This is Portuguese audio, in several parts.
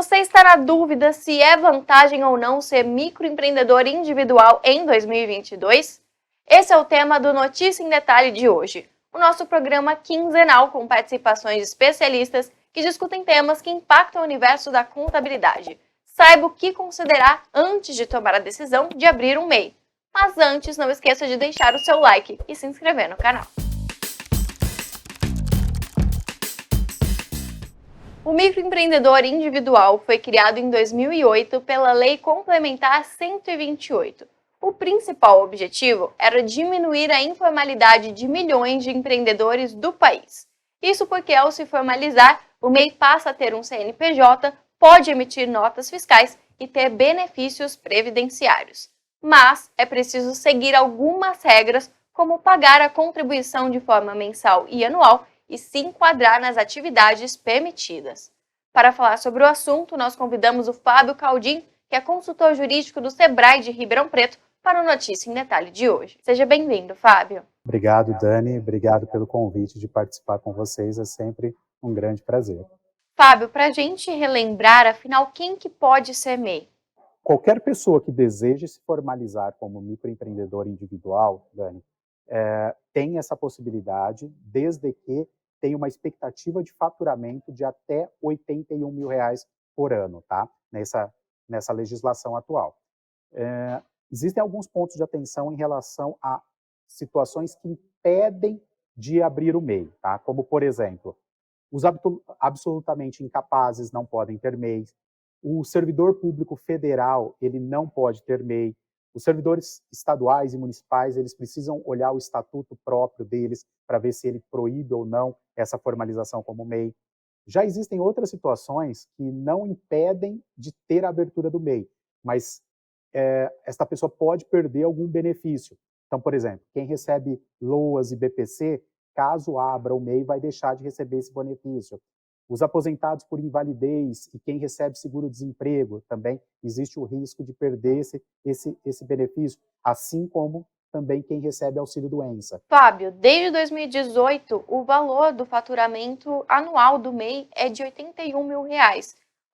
Você está na dúvida se é vantagem ou não ser microempreendedor individual em 2022? Esse é o tema do Notícia em Detalhe de hoje, o nosso programa quinzenal com participações de especialistas que discutem temas que impactam o universo da contabilidade. Saiba o que considerar antes de tomar a decisão de abrir um MEI. Mas antes, não esqueça de deixar o seu like e se inscrever no canal. O microempreendedor individual foi criado em 2008 pela Lei Complementar 128. O principal objetivo era diminuir a informalidade de milhões de empreendedores do país. Isso porque, ao se formalizar, o MEI passa a ter um CNPJ, pode emitir notas fiscais e ter benefícios previdenciários. Mas é preciso seguir algumas regras, como pagar a contribuição de forma mensal e anual e se enquadrar nas atividades permitidas. Para falar sobre o assunto, nós convidamos o Fábio Caldin, que é consultor jurídico do Sebrae de Ribeirão Preto, para o Notícia em Detalhe de hoje. Seja bem-vindo, Fábio. Obrigado, Dani. Obrigado pelo convite de participar com vocês. É sempre um grande prazer. Fábio, para a gente relembrar, afinal, quem que pode ser MEI? Qualquer pessoa que deseje se formalizar como microempreendedor individual, Dani, tem essa possibilidade, desde que tenha uma expectativa de faturamento de até R$81 mil por ano, tá? Nessa legislação atual. Existem alguns pontos de atenção em relação a situações que impedem de abrir o MEI, tá? Como, por exemplo, os absolutamente incapazes não podem ter MEI, o servidor público federal ele não pode ter MEI, os servidores estaduais e municipais eles precisam olhar o estatuto próprio deles para ver se ele proíbe ou não essa formalização como MEI. Já existem outras situações que não impedem de ter a abertura do MEI, mas esta pessoa pode perder algum benefício. Então, por exemplo, quem recebe LOAS e BPC, caso abra o MEI, vai deixar de receber esse benefício. Os aposentados por invalidez e quem recebe seguro-desemprego, também existe o risco de perder esse benefício, assim como também quem recebe auxílio-doença. Fábio, desde 2018, o valor do faturamento anual do MEI é de R$81 mil,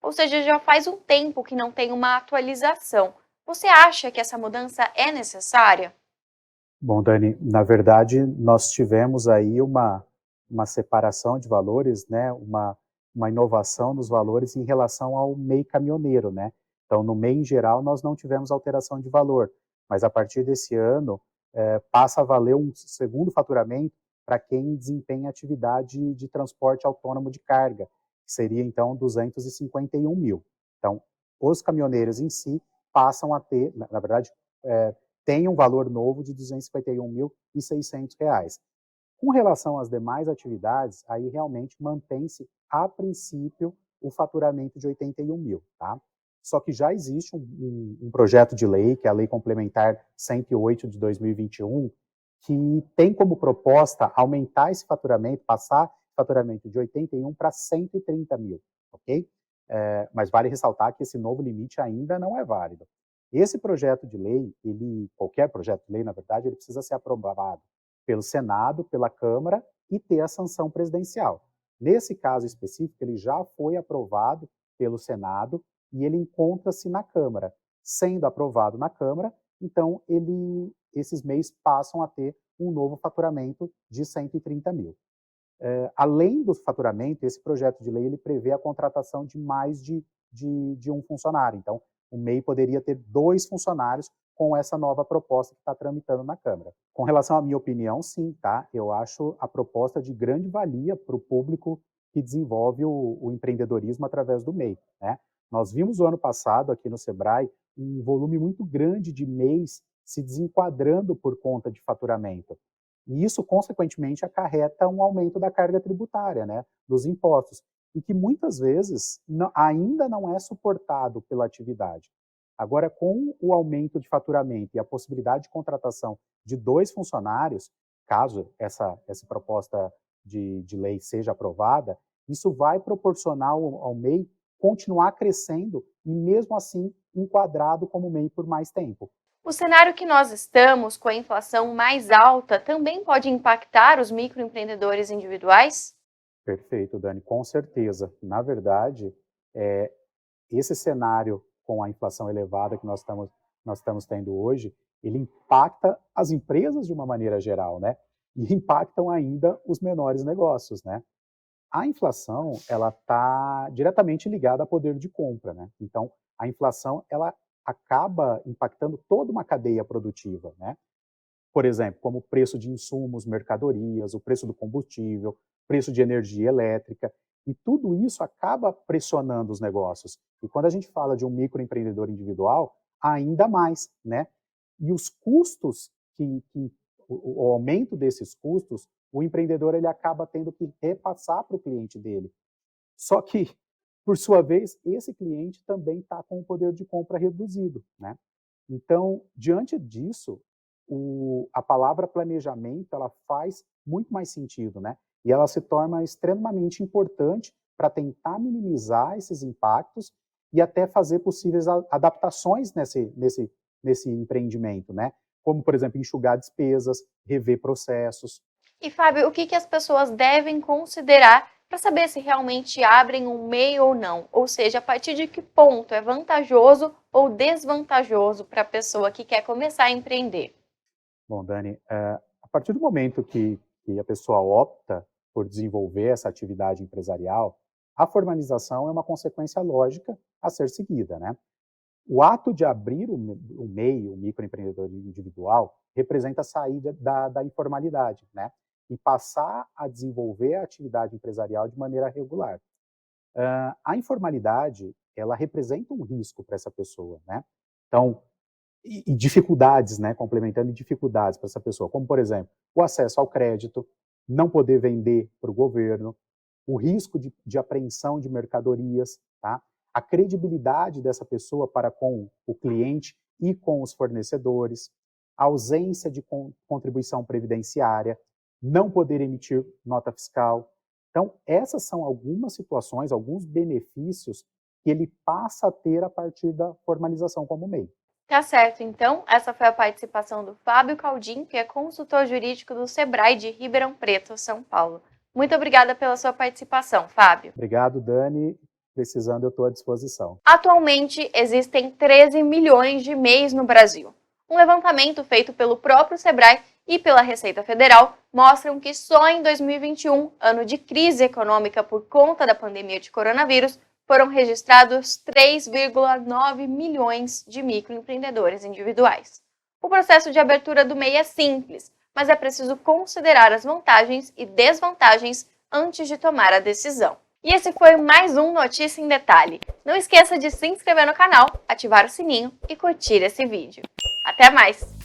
ou seja, já faz um tempo que não tem uma atualização. Você acha que essa mudança é necessária? Bom, Dani, na verdade, nós tivemos aí uma separação de valores, né? Uma inovação nos valores em relação ao MEI caminhoneiro, né? Então, no MEI em geral, nós não tivemos alteração de valor, mas a partir desse ano, passa a valer um segundo faturamento para quem desempenha atividade de transporte autônomo de carga, que seria, então, 251 mil. Então, os caminhoneiros em si passam a ter, na verdade, tem um valor novo de R$251.600. Com relação às demais atividades, aí realmente mantém-se, a princípio, o faturamento de 81 mil, tá? Só que já existe um projeto de lei, que é a Lei Complementar 108 de 2021, que tem como proposta aumentar esse faturamento, passar faturamento de 81 para 130 mil, ok? Mas vale ressaltar que esse novo limite ainda não é válido. Esse projeto de lei, qualquer projeto de lei, na verdade, ele precisa ser aprovado pelo Senado, pela Câmara e ter a sanção presidencial. Nesse caso específico, ele já foi aprovado pelo Senado e ele encontra-se na Câmara. Sendo aprovado na Câmara, então esses MEIs passam a ter um novo faturamento de 130 mil. Além do faturamento, esse projeto de lei ele prevê a contratação de mais de um funcionário. Então, o MEI poderia ter 2 funcionários com essa nova proposta que está tramitando na Câmara. Com relação à minha opinião, sim, tá? Eu acho a proposta de grande valia para o público que desenvolve o empreendedorismo através do MEI, né? Nós vimos o ano passado aqui no Sebrae um volume muito grande de MEIs se desenquadrando por conta de faturamento. E isso, consequentemente, acarreta um aumento da carga tributária, né, dos impostos, e que muitas vezes ainda não é suportado pela atividade. Agora, com o aumento de faturamento e a possibilidade de contratação de 2 funcionários, caso essa proposta de lei seja aprovada, isso vai proporcionar ao MEI continuar crescendo e, mesmo assim, enquadrado como MEI por mais tempo. O cenário que nós estamos, com a inflação mais alta, também pode impactar os microempreendedores individuais? Perfeito, Dani, com certeza. Na verdade, esse cenário com a inflação elevada que nós estamos tendo hoje, ele impacta as empresas de uma maneira geral, né? E impactam ainda os menores negócios, né? A inflação, ela está diretamente ligada ao poder de compra, né? Então, a inflação, ela acaba impactando toda uma cadeia produtiva, né? Por exemplo, como o preço de insumos, mercadorias, o preço do combustível, preço de energia elétrica, e tudo isso acaba pressionando os negócios. E quando a gente fala de um microempreendedor individual, ainda mais, né? E os custos o aumento desses custos, o empreendedor ele acaba tendo que repassar para o cliente dele. Só que, por sua vez, esse cliente também está com o poder de compra reduzido, né? Então, diante disso, a palavra planejamento ela faz muito mais sentido, né? E ela se torna extremamente importante para tentar minimizar esses impactos e até fazer possíveis adaptações nesse empreendimento, né? Como, por exemplo, enxugar despesas, rever processos. E, Fábio, o que as pessoas devem considerar para saber se realmente abrem um MEI ou não? Ou seja, a partir de que ponto é vantajoso ou desvantajoso para a pessoa que quer começar a empreender? Bom, Dani, a partir do momento que a pessoa opta por desenvolver essa atividade empresarial, a formalização é uma consequência lógica a ser seguida, né? O ato de abrir o MEI, o microempreendedor individual, representa a saída da informalidade, né? E passar a desenvolver a atividade empresarial de maneira regular. A informalidade, ela representa um risco para essa pessoa, né? Então, e dificuldades, né? Complementando dificuldades para essa pessoa, como, por exemplo, o acesso ao crédito, não poder vender para o governo, o risco de apreensão de mercadorias, tá? A credibilidade dessa pessoa para com o cliente e com os fornecedores, a ausência de contribuição previdenciária, não poder emitir nota fiscal. Então, essas são algumas situações, alguns benefícios que ele passa a ter a partir da formalização como MEI. Tá certo, então, essa foi a participação do Fábio Caldin, que é consultor jurídico do Sebrae de Ribeirão Preto, São Paulo. Muito obrigada pela sua participação, Fábio. Obrigado, Dani. Precisando, eu estou à disposição. Atualmente, existem 13 milhões de MEIs no Brasil. Um levantamento feito pelo próprio Sebrae e pela Receita Federal mostram que só em 2021, ano de crise econômica por conta da pandemia de coronavírus, foram registrados 3,9 milhões de microempreendedores individuais. O processo de abertura do MEI é simples, mas é preciso considerar as vantagens e desvantagens antes de tomar a decisão. E esse foi mais um Notícia em Detalhe. Não esqueça de se inscrever no canal, ativar o sininho e curtir esse vídeo. Até mais!